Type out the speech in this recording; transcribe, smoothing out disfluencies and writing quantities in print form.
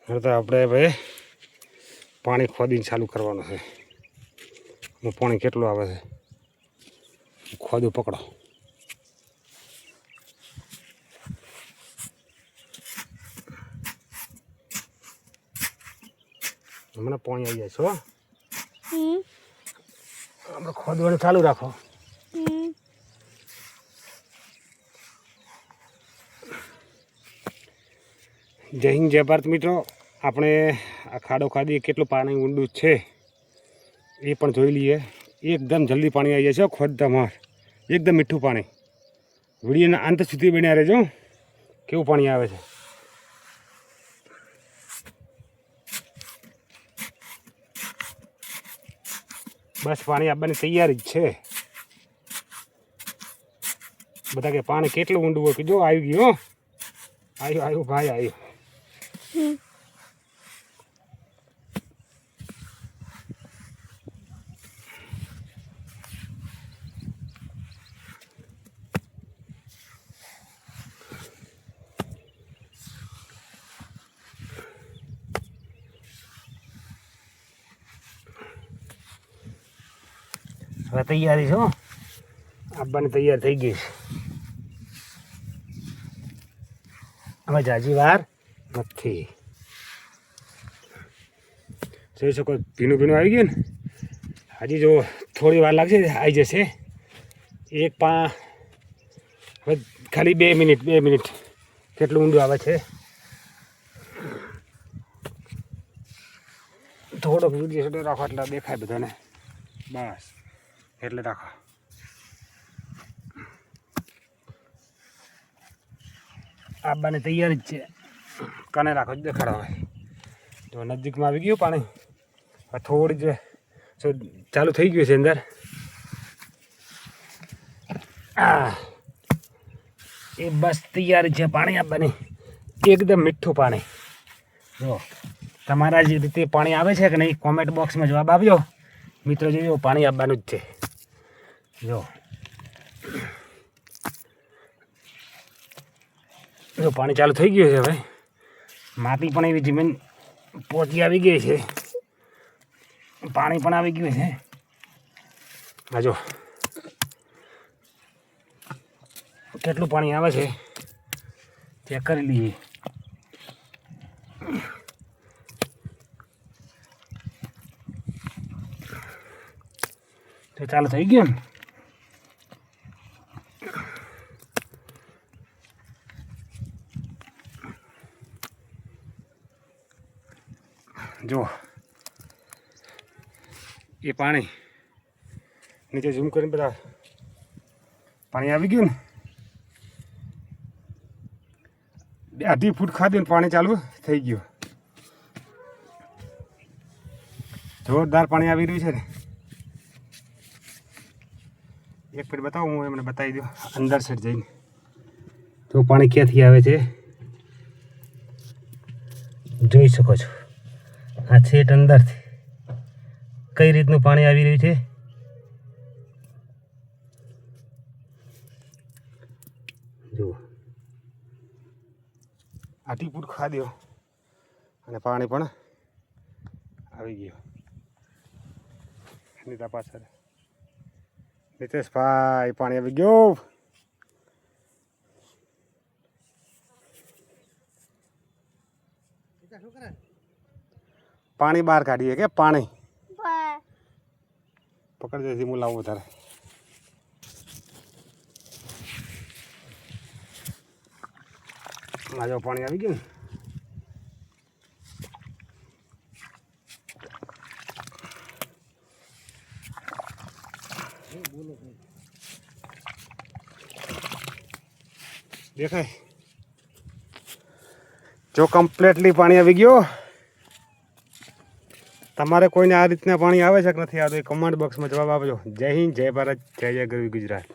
હવે તો આપણે ભાઈ પાણી ખોદીને ચાલુ કરવાનું છે. પાણી કેટલું આવે છે ખોદું પકડો. હમણાં પાણી આવી જાય છે. આપણે ખોદવાનું ચાલુ રાખો. જય હિન્દ જય ભારત મિત્રો. આપણે આ ખાડો ખાધી કેટલું પાણી ઊંડું છે એ પણ જોઈ લઈએ. એકદમ જલ્દી પાણી આવી જાય છે ખોદતામાં. એકદમ મીઠું પાણી. વિડીયોના અંત સુધી બન્યા રહેજો કેવું પાણી આવે છે. બસ પાણી આવવાની તૈયારી જ છે. બધા કે પાણી કેટલું ઊંડું હોય કે જો આવી ગયું. આવ્યું ભાઈ આવ્યું. હવે તૈયારી છો આવવાની તૈયાર થઈ ગઈ છે. હવે જાજી વાર નથી. જોઈ શકો ભીનું ભીનું આવી ગયું ને. હજી જો થોડી વાર લાગશે આવી જશે. હવે ખાલી 2 મિનિટ કેટલું ઊંડું આવે છે. થોડોક વિડીયો છોડો રાખો એટલે દેખાય બધાને. બસ એટલે રાખો. આવવાને તૈયાર જ છે. કાને રાખો જ દેખાડો. હવે તો નજીકમાં આવી ગયું પાણી. હવે થોડી જ ચાલુ થઈ ગયું છે અંદર. એ બસ તૈયાર છે પાણી આવવાની. એકદમ મીઠું પાણી. જો તમારા જે રીતે પાણી આવે છે કે નહીં કોમેન્ટ બોક્સમાં જવાબ આપજો મિત્રો. જોજો પાણી આવવાનું જ છે. જો પાણી ચાલુ થઈ ગયું છે. હવે માટી પણ એવી જમીન પહોંચી આવી ગઈ છે. પાણી પણ આવી ગયું છે. હા જો કેટલું પાણી આવે છે ચેક કરી લઈએ. તો ચાલુ થઈ ગયું ને. જો એ પાણી નીચે ઝૂમ કરીને બધા પાણી આવી ગયું ને. 2.5 ફૂટ ખાધું ને પાણી ચાલુ થઈ ગયું. જોરદાર પાણી આવી રહ્યું છે ને. એક ફીટ બતાવું હું એમને બતાવી દઉં અંદર સાઈડ જઈને. તો પાણી ક્યાંથી આવે છે જોઈ શકો છો. આ છેટ અંદરથી કઈ રીતનું પાણી આવી રહ્યું છે. જુઓ 2.5 ફૂટ ખાધ્યો અને પાણી પણ આવી ગયું. નીતા પાછળ નીતેશભાઈ પાણી આવી ગયું. પાણી બહાર કાઢીએ કે પાણી પકડ દે. હું લાવું તારે. જો પાણી આવી ગયું ને. દેખાય જો કમ્પ્લીટલી પાણી આવી ગયો. તમારે કોઈને આ રીતના પાણી આવે છે કે નથી આવતું એ કમેન્ટ બોક્સમાં જવાબ આપજો. જય હિન્દ જય ભારત જય જય ગરવી ગુજરાત.